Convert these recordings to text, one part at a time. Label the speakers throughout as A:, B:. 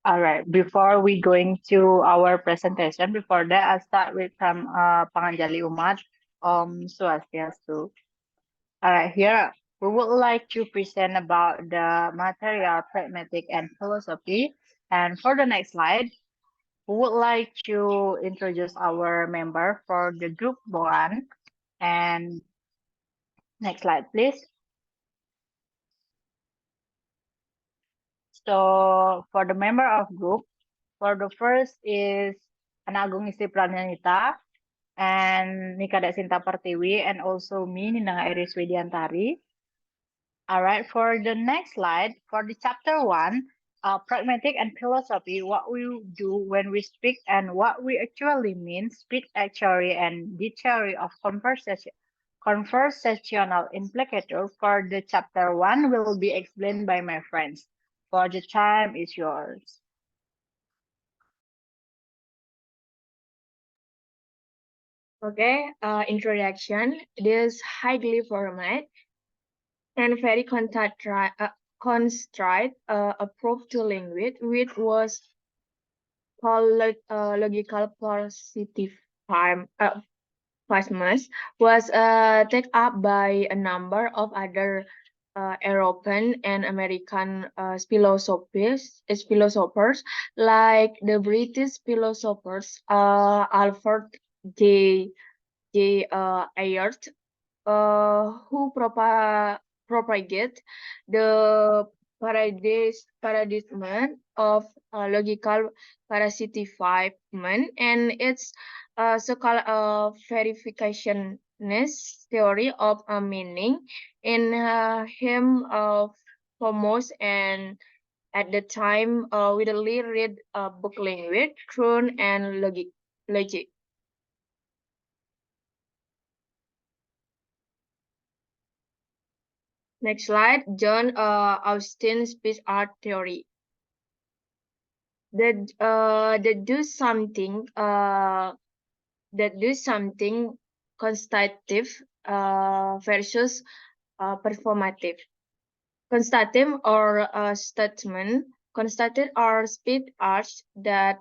A: All right. Before we going to our presentation, before that, I'll start with some Panganjali Umat, Swastiastu. All right. Here we would like to present about the material, pragmatic, and philosophy. And for the next slide, we would like to introduce our member for the group one. And next slide, please. So for the member of group, for the first is Anak Agung ISTRI PRADNYANITA and KADEK Sinta PERTIWI and also me NENGAH SUEDIANTARI. All right, for the next slide, for the chapter one, pragmatic and philosophy, what we do when we speak and what we actually mean, speech theory and the theory of conversational implicator for the chapter one will be explained by my friends. For the time is yours.
B: Okay, introduction. This highly format and very constrained approach to language, which was called logical positive time. Christmas was taken up by a number of other European and American philosophers like the British philosophers Alfred J. Ayert, who propagate the paradigm of logical parasitism and its so-called verificationist theory of meaning in him foremost and at the time widely read book language, truth and logic. Next slide, John Austin speech art theory. That do something constitutive versus performative. Constative or statement. Constated are speech arts that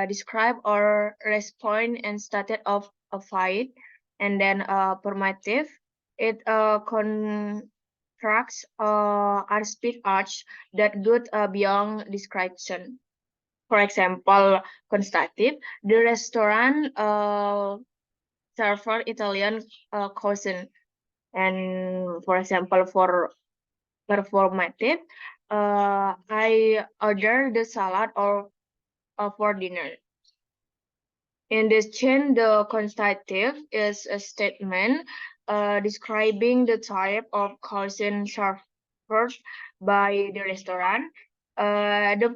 B: describe or respond and stated of a fight, and then performative. It contracts are speech arts that go beyond description. For example, constative, the restaurant server Italian cuisine. And for example, for performative, I order the salad or for dinner. In this chain, the constative is a statement describing the type of cuisine served by the restaurant. The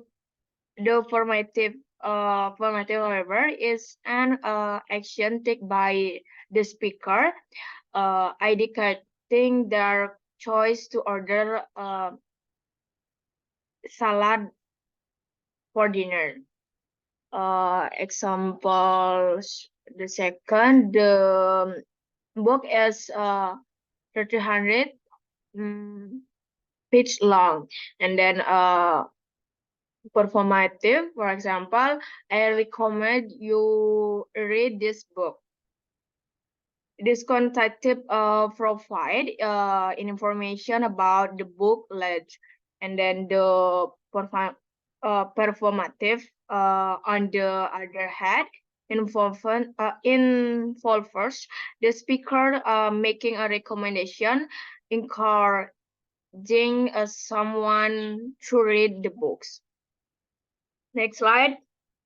B: formative, however, is an action taken by the speaker, indicating their choice to order salad for dinner. Examples. The second, the book is 300 page long, and then performative, for example, I recommend you read this book. This contact provide information about the book ledge, and then the performative on the other hand involves the speaker making a recommendation, encouraging someone to read the books. Next slide.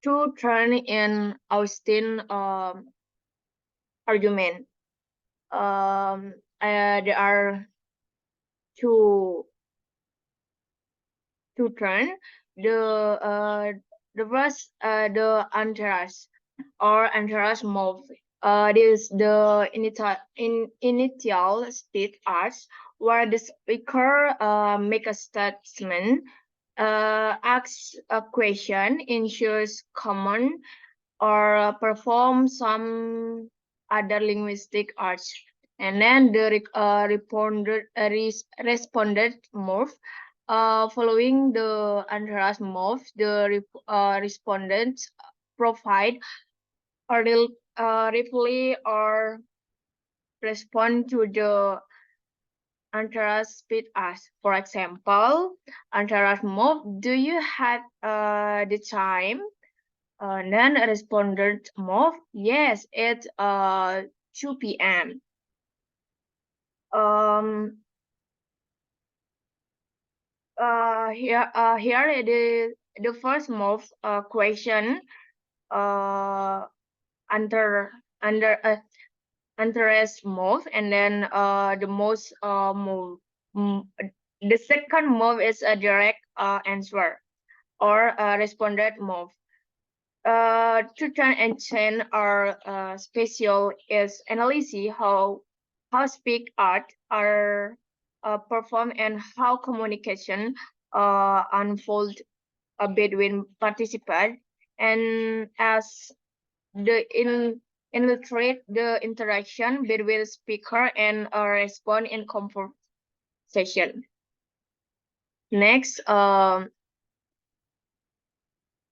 B: To turn in Austin argument. There are two turn. The first the entourage or entourage move. This the initial state arts where the speaker make a statement, asks a question, ensures common, or perform some other linguistic arts. And then the responded move. Following the Andhras move, the respondents provide a reply or respond to the Andhras speed ask. For example, Andhras move, do you have the time? Then a respondent move, yes, it's 2 p.m. Um, here it is the first move question under interest move, and then the most move the second move is a direct answer or a responded move. To turn and change our special is analysis how speak art are performed and how communication unfold between participants, and as the illustrate the interaction between speaker and a response in conversation. Next,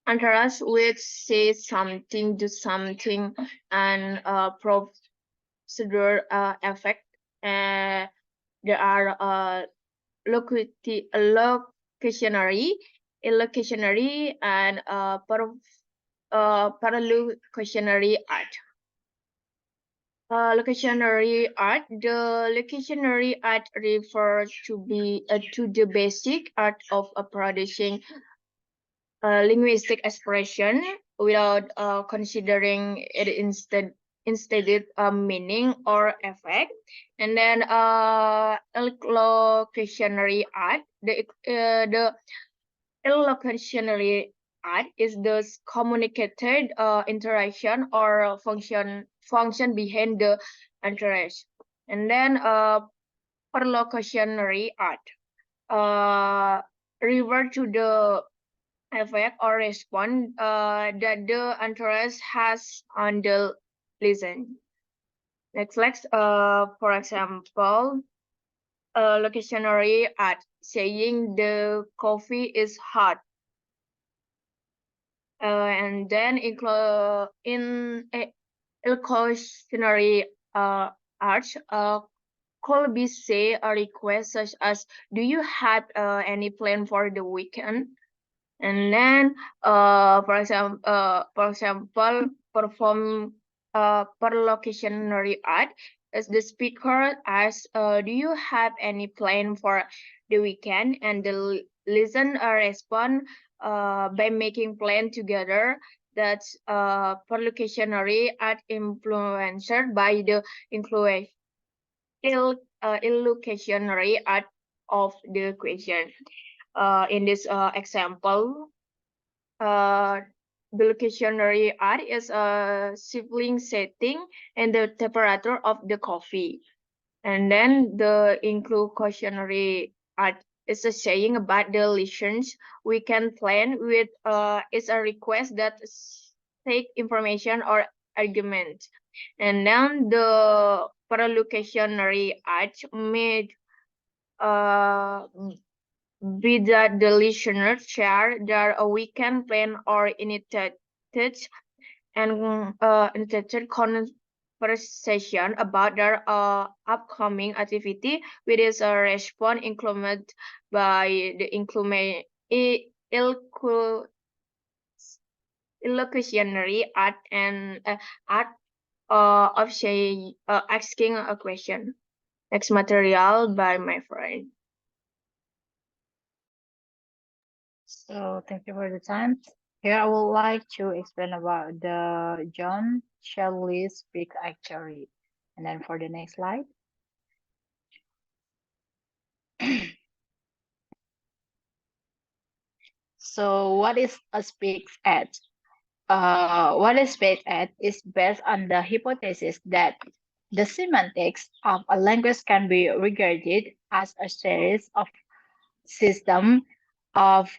B: Antaras which say something, do something, and procedure effect. There are locationary, illocationary, and paralocationary art. Locationary art. The locationary art refers to the basic art of producing linguistic expression without considering it instead meaning or effect. And then illocationary art. The illocationary art is the communicated interaction or function behind the interest. And then perlocutionary art revert to the effect or response that the interest has on the listen. Next, for example, locationary art saying the coffee is hot. And then in illocationary art, could be say a request such as, "Do you have any plan for the weekend?" And then, for example, perform perlocutionary art as the speaker asks, "Do you have any plan for the weekend?" And the listener respond by making plan together. That's perlocutionary art influenced by the illocationary art of the question. In this example, the locationary art is a sibling setting and the temperature of the coffee. And then the inclusionary art is a saying about the lessons we can plan with is a request that take information or argument. And then the perlocutionary art made be that the listener share their weekend plan or initiated conversation about their upcoming activity, which is a response included by the illocutionary art and art of asking a question. Next material by my friend.
A: So thank you for the time. Here I would like to explain about the John Shelley speak actually. And then for the next slide. So what is a speak at? What is speak at is based on the hypothesis that the semantics of a language can be regarded as a series of system of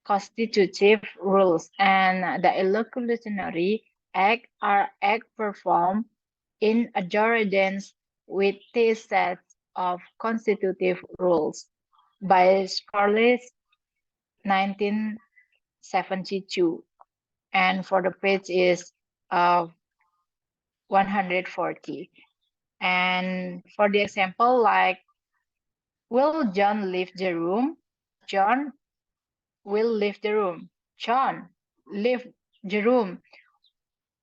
A: constitutive rules, and the illocutionary act are act performed in accordance with these sets of constitutive rules. by Scarlett 1972. And for the page is 140. And for the example, like, will John leave the room? John will leave the room. John, leave the room.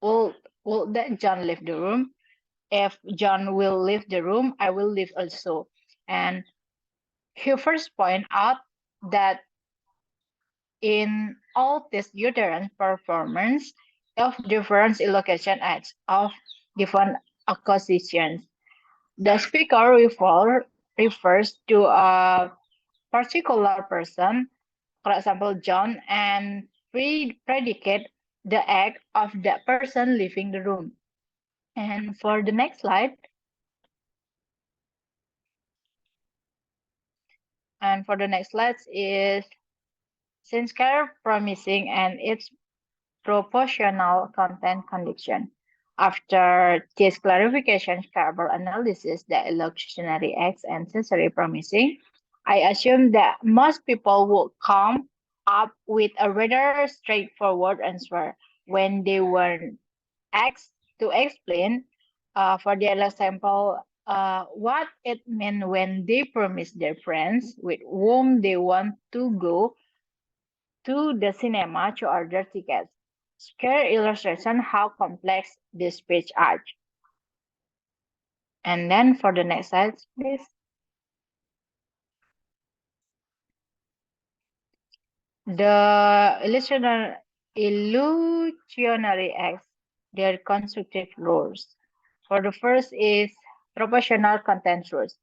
A: Will that John leave the room? If John will leave the room, I will leave also. And he first point out that in all these uterine performance of different location acts of different acquisitions, the speaker refers to a particular person, for example, John, and predicate the act of that person leaving the room. And for the next slide, is sincere promising and its proportional content condition. After this clarification, verbal analysis, the illusionary acts and sensory promising, I assume that most people will come up with a rather straightforward answer when they were asked to explain, for the example, what it meant when they promise their friends with whom they want to go to the cinema to order tickets. Scare illustration how complex this speech are. And then for the next slide, please. The illusionary acts, their constructive rules. For the first is proportional content rules.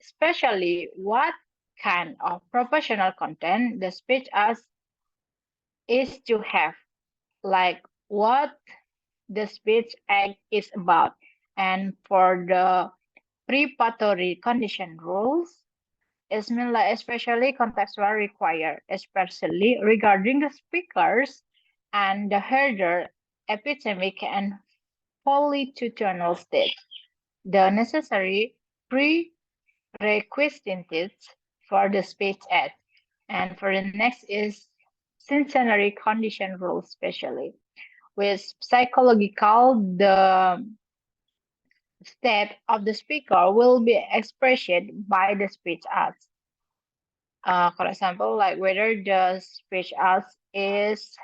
A: Especially what kind of proportional content the speech is to have, like what the speech act is about. And for the preparatory condition rules, it means like especially contextual required, especially regarding the speakers and the header epistemic and polytutonal state. The necessary prerequisites for the speech act. And for the next is sensory condition rules, especially with psychological, the state of the speaker will be expressed by the speech arts. For example, like whether the speech arts is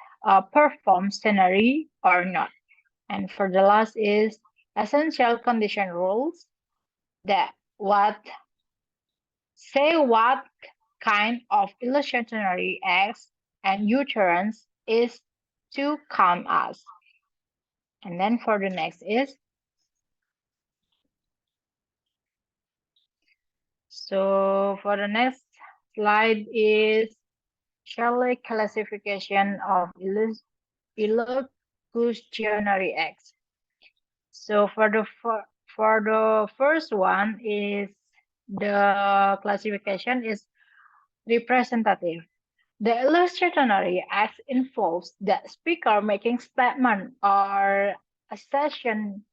A: performed scenery or not. And for the last is essential condition rules, that what kind of illusionary acts and U-turns is to come as. And then for the next is, so for the next slide is Shelley classification of illusionary acts. So for the first one is the classification is representative. The illusionary act involves the speaker making statement or assertion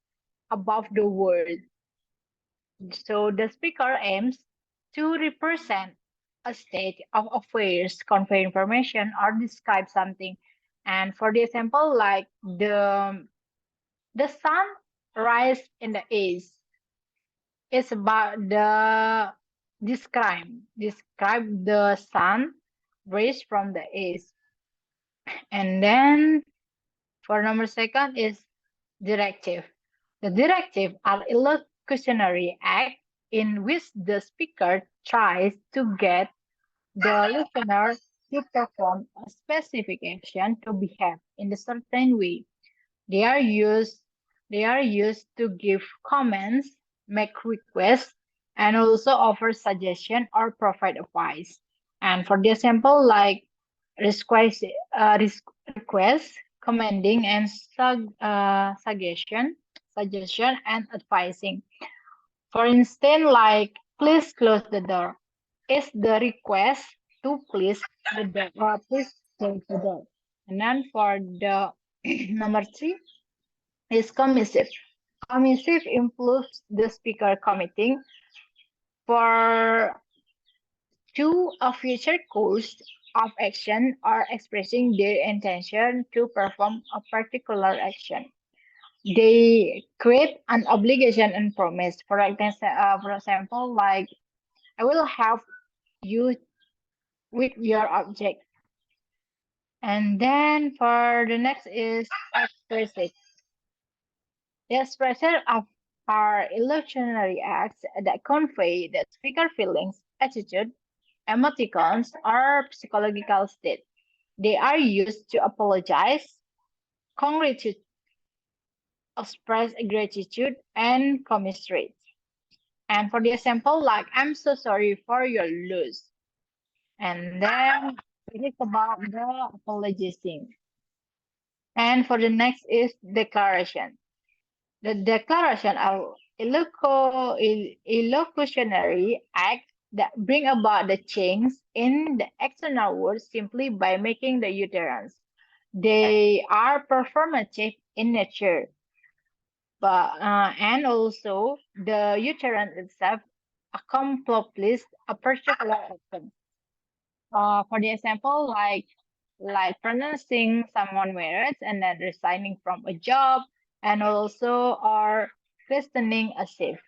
A: about the world. So the speaker aims to represent a state of affairs, convey information, or describe something. And for the example, like the sun rise in the east, it's about the describe the sun rays from the east. And then for number second is directive. The directive are illocutionary act in which the speaker tries to get the listener to perform a specific action to behave in a certain way. They are used to give comments, make requests, and also offer suggestion or provide advice. And for the example, like request, commending, and suggestion and advising. For instance, like please close the door. Is the request to please the door, or please close the door. And then for the number 3 is commissive. Commissive improves the speaker committing For to a future course of action or expressing their intention to perform a particular action. They create an obligation and promise. For example, like I will help you with your object. And then for the next is expressive. The expression of are illusionary acts that convey the speaker feelings, attitude, emoticons, or psychological state. They are used to apologize, congratulate, express gratitude, and commiserate. And for the example, like, I'm so sorry for your loss. And then it is about the apologizing. And for the next is declaration. The declaration of illocutionary act that bring about the change in the external world simply by making the utterance. They are performative in nature, but and also the utterance itself accomplishes a particular action. For the example, like pronouncing someone merits and then resigning from a job, and also or questioning a shift.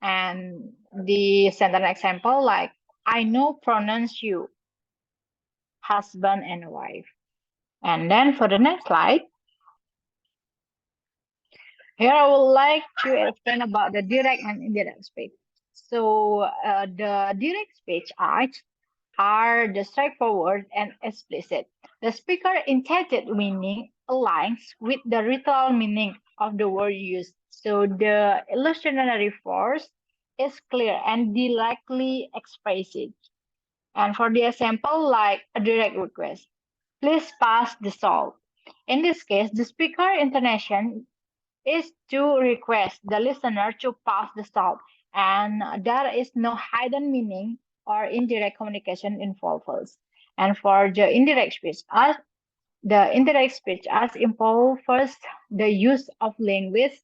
A: And the sentence example, like I know pronounce you husband and wife. And then for the next slide, here I would like to explain about the direct and indirect speech. So the direct speech are the straightforward and explicit. The speaker intended meaning aligns with the literal meaning of the word used. So the illusionary force is clear and directly expressed. And for the example, like a direct request, please pass the salt. In this case, the speaker intonation is to request the listener to pass the salt, and there is no hidden meaning or indirect communication involved. And for the indirect speech as involves the use of language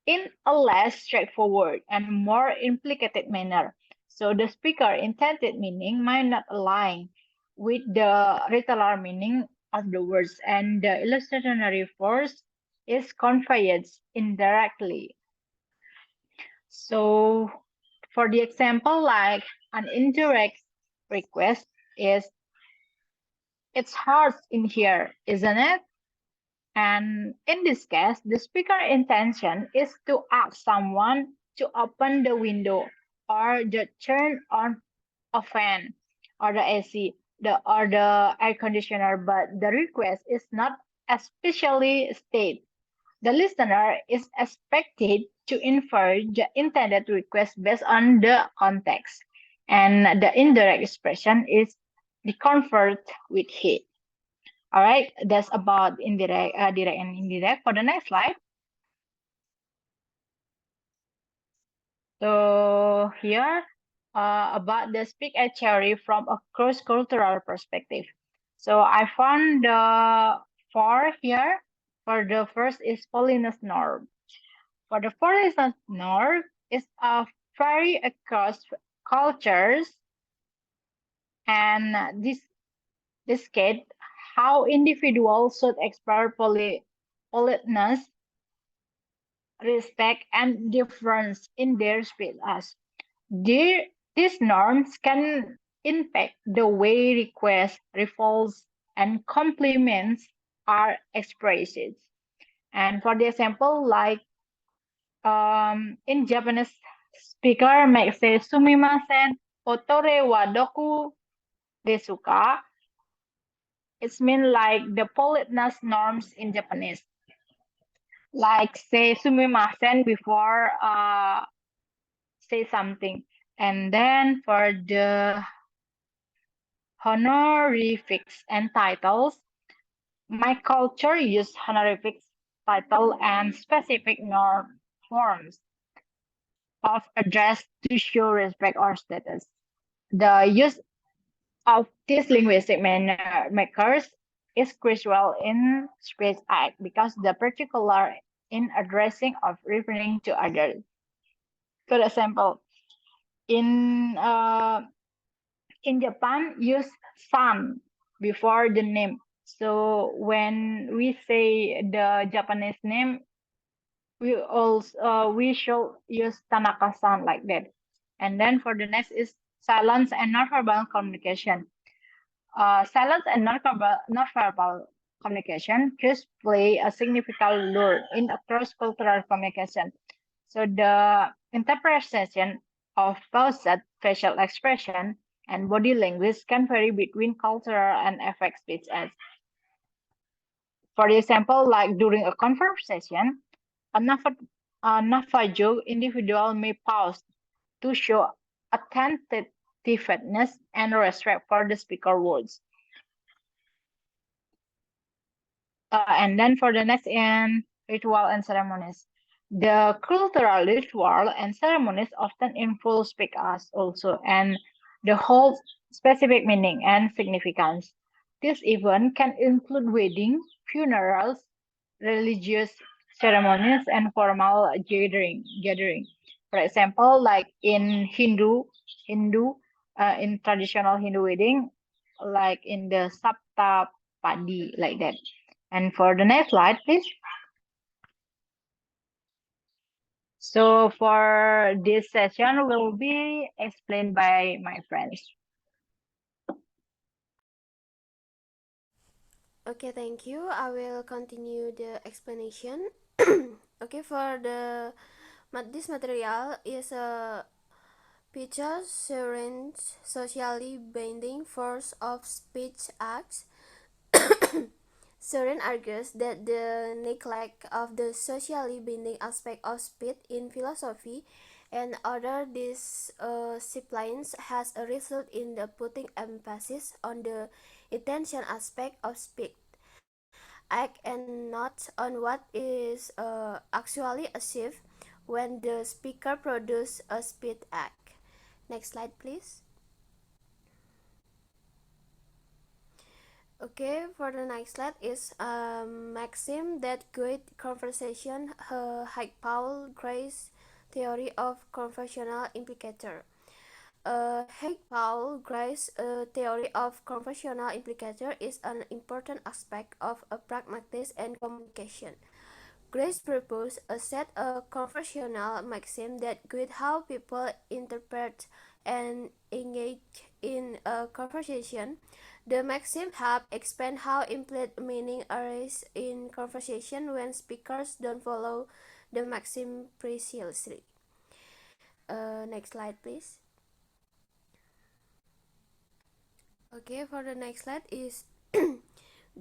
A: in a less straightforward and more implicated manner. So the speaker intended meaning might not align with the literal meaning of the words, and the illustrationary force is conveyed indirectly. So for the example, like an indirect request is, it's hard in here, isn't it? And in this case, the speaker intention is to ask someone to open the window or to turn on a fan or the AC or the air conditioner, but the request is not especially stated. The listener is expected to infer the intended request based on the context, and the indirect expression is the comfort with it. All right, that's about indirect, direct and indirect. For the next slide. So here, about the speak ed theory from a cross-cultural perspective. So I found the four here. For the first is polynesian norm. For the polynesian norm is a vary across cultures, and this kid how individuals should explore politeness, respect, and difference in their speech as. These norms can impact the way requests, revolts, and compliments are expressed. And for the example, like in Japanese, speaker may say sumimasen, otore wa doku desu ka. It's mean like the politeness norms in Japanese. Like say sumimasen before say something. And then for the honorifics and titles, my culture use honorifics, title, and specific norm forms of address to show respect or status. The use of these linguistic makers is crucial in speech act because the particular in addressing of referring to others. For example, In Japan, use san before the name. So when we say the Japanese name, we should use Tanaka-san like that. And then for the next is silence and nonverbal communication. Silence and nonverbal communication just play a significant role in cross-cultural communication. So the interpretation of both facial expression and body language can vary between cultural and affect speech as. For example, like during a conversation, a Navajo individual may pause to show attentiveness and respect for the speaker words. And then for the next in ritual and ceremonies. The cultural ritual and ceremonies often involve speakers also and the whole specific meaning and significance. This event can include wedding, funerals, religious ceremonies, and formal gathering. For example, like in Hindu, in traditional Hindu wedding, like in the Sapta Padi, like that. And for the next slide, please. So for this session will be explained by my friends.
C: Okay, thank you. I will continue the explanation. Okay, for the this material is a picture showing socially binding force of speech acts. Soren argues that the neglect of the socially binding aspect of speech in philosophy and other disciplines has a result in the putting emphasis on the intention aspect of speech act and not on what is actually achieved when the speaker produces a speech act. Next slide, please. Okay, for the next slide is a maxim that guide conversation, Haig-Paul-Gray's theory of conversational implicator. Haig-Paul-Gray's theory of conversational implicator is an important aspect of a pragmatic and communication. Grace proposed a set of conversational maxims that guide how people interpret and engage in a conversation. The maxims help explain how implicit meaning arises in conversation when speakers don't follow the maxim precisely. Next slide, please. Okay, for the next slide is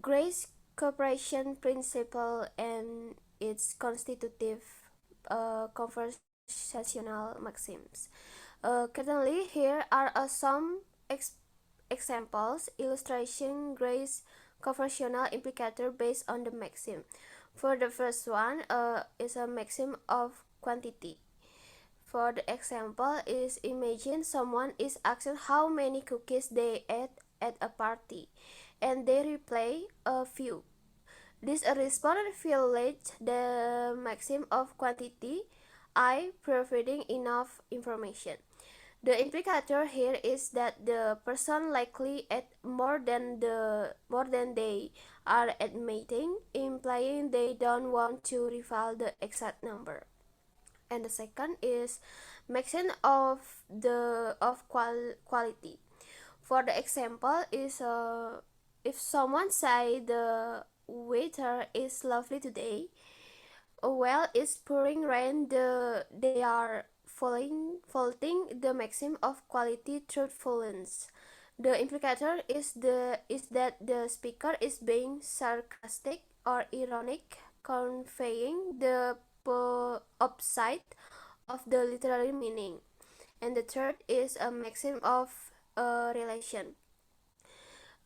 C: Grace cooperation principle and its constitutive conversational maxims. Currently, here are some examples illustration Grace conversational implicator based on the maxim. For the first one is a maxim of quantity. For the example is imagine someone is asked how many cookies they ate at a party and they reply a few. This response violates the maxim of quantity, I providing enough information. The implicator here is that the person likely ate more than they are admitting, implying they don't want to reveal the exact number. And the second is maxim of quality. For the example is if someone say the weather is lovely today, while it's pouring rain, they are faulting the maxim of quality truthfulness. The implicator is that the speaker is being sarcastic or ironic, conveying the upside of the literary meaning. And the third is a maxim of relation.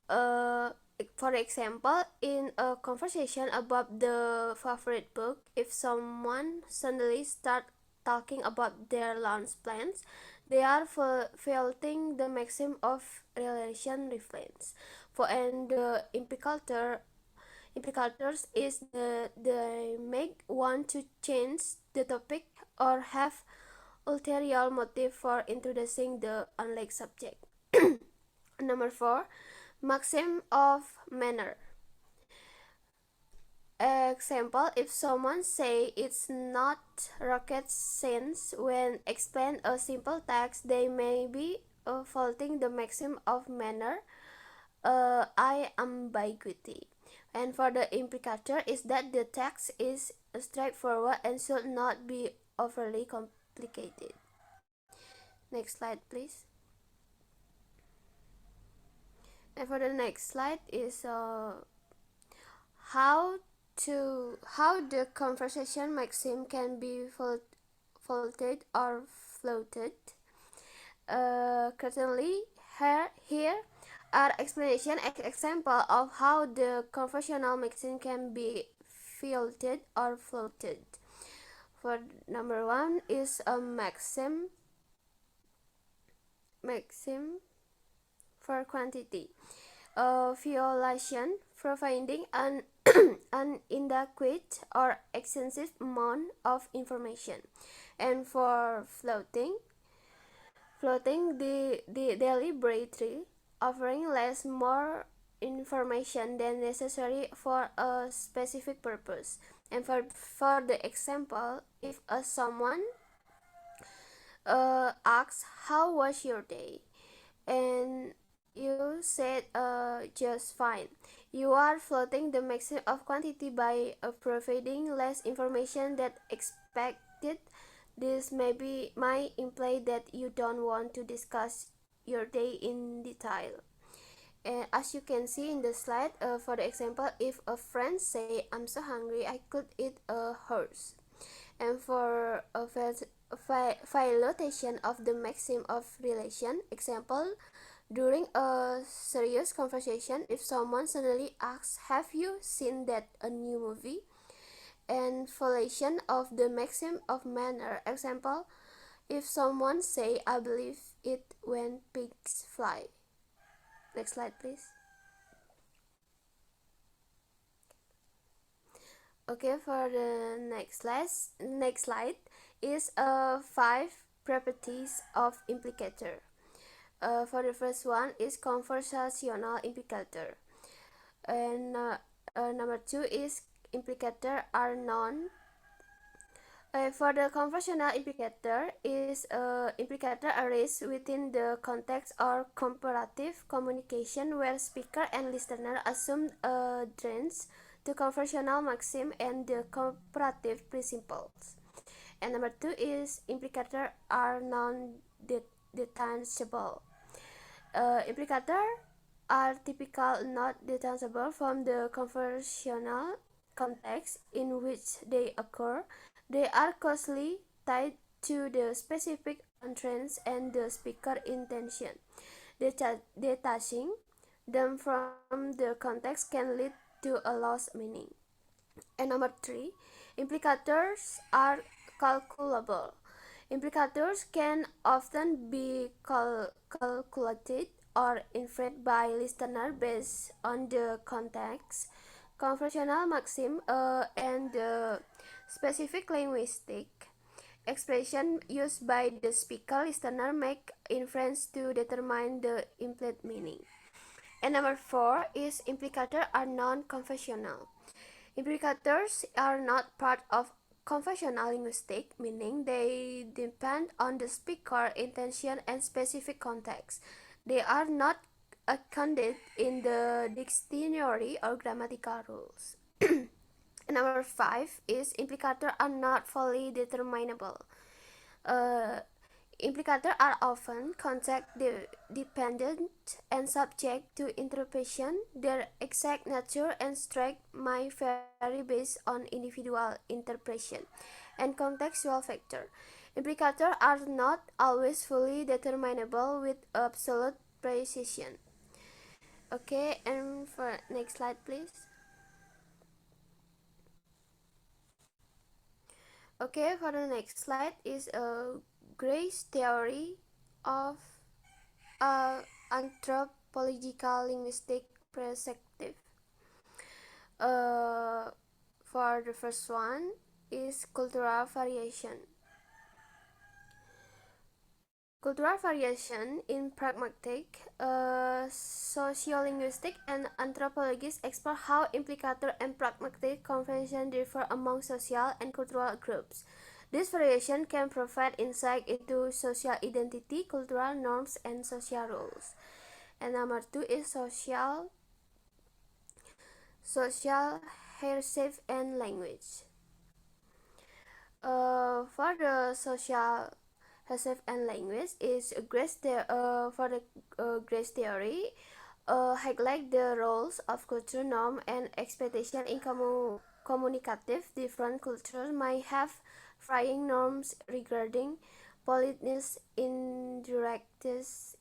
C: Uh, for example, in a conversation about the favorite book, if someone suddenly start talking about their lunch plans, they are faulting the maxim of relation reference. For and the implicators is they make want to change the topic or have ulterior motive for introducing the unlike subject. Number 4, maxim of manner. Example, if someone say it's not rocket science when explain a simple text, they may be faulting the maxim of manner, ambiguity. And for the implicator is that the text is straightforward and should not be overly complicated. Next slide, please. And for the next slide is how the conversation maxim can be faulted or floated. Currently, here are explanation example of how the conversational maxim can be faulted or floated. For number 1 is a maxim for quantity. Violation providing an inadequate or excessive amount of information. And for floating the deliberately offering more information than necessary for a specific purpose. And for the example, if someone asks how was your day, and you said just fine, you are floating the maximum of quantity by providing less information than expected. This might imply that you don't want to discuss your day in detail. And as you can see in the slide, for the example, if a friend say I'm so hungry I could eat a horse. And for a violation of the maxim of relation, example, during a serious conversation, if someone suddenly asks, have you seen that a new movie? And violation of the maxim of manner, example, if someone say, I believe it when pigs fly. Next slide, please. Okay, for the next slide is 5 properties of implicator. For the first one is conversational implicator, and number 2 is implicator are non. For the conversational implicator is implicator arise within the context or comparative communication where speaker and listener assume adherence to conversational maxim and the comparative principles. And number 2 is implicator are non-detachable. Implicator are typical not detachable from the conversational context in which they occur. They are closely tied to the specific entrance and the speaker intention. Detaching them from the context can lead to a lost meaning. And number 3, implicators are calculable. Implicators can often be calculated or inferred by listener based on the context, conversational maxim, and the specific linguistic expression used by the speaker. Listener make inference to determine the implied meaning. And number 4 is implicators are non-conventional. Implicators are not part of conventional linguistic, meaning they depend on the speaker intention and specific context. They are not accounted in the dictionary or grammatical rules. Number 5 is implicators are not fully determinable. Implicators are often context dependent and subject to interpretation. Their exact nature and strength might vary based on individual interpretation and contextual factor. Implicators are not always fully determinable with absolute precision. Okay, and for next slide, please. Okay, for the next slide is a Gray's theory of anthropological linguistic perspective. For the first one is cultural variation. Cultural variation in pragmatic, sociolinguistic, and anthropologists explore how implicator and pragmatic convention differ among social and cultural groups. This variation can provide insight into social identity, cultural norms, and social rules. And number two is social heritage and language. For the social heritage and language is for the grace theory, highlight the roles of culture, norm, and expectation in communicative. Different cultures might have varying norms regarding politeness, indirectness,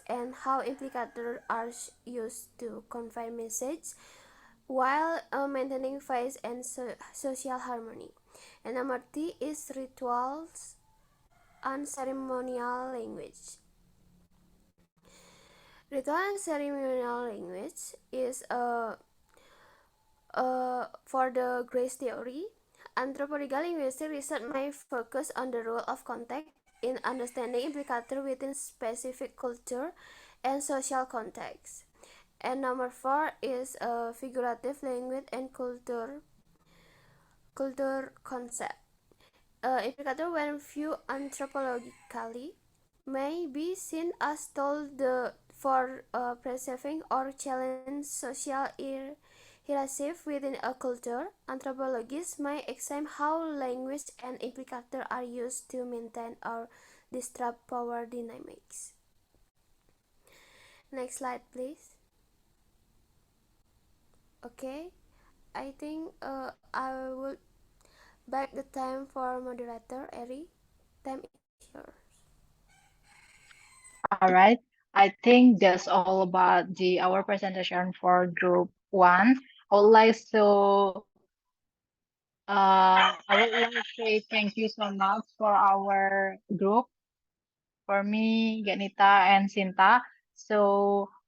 C: and how implicators are used to convey message while maintaining faith and social harmony. And number three is rituals and ceremonial language. Ritual and ceremonial language is for the grace theory. Anthropological linguistic research may focus on the role of context in understanding implicator within specific culture and social context. And number four is figurative language and culture concept. Implicator, when viewed anthropologically, may be seen as told for preserving or challenge social hierarchy within a culture. Anthropologists may examine how language and implicator are used to maintain or disrupt power dynamics. Next slide, please. Okay, I think I would back the time for moderator Eri. Time is yours.
A: All right. I think that's all about the our presentation for group one. I would like to I would like to say thank you so much for our group, for me, Ganita and Sinta. So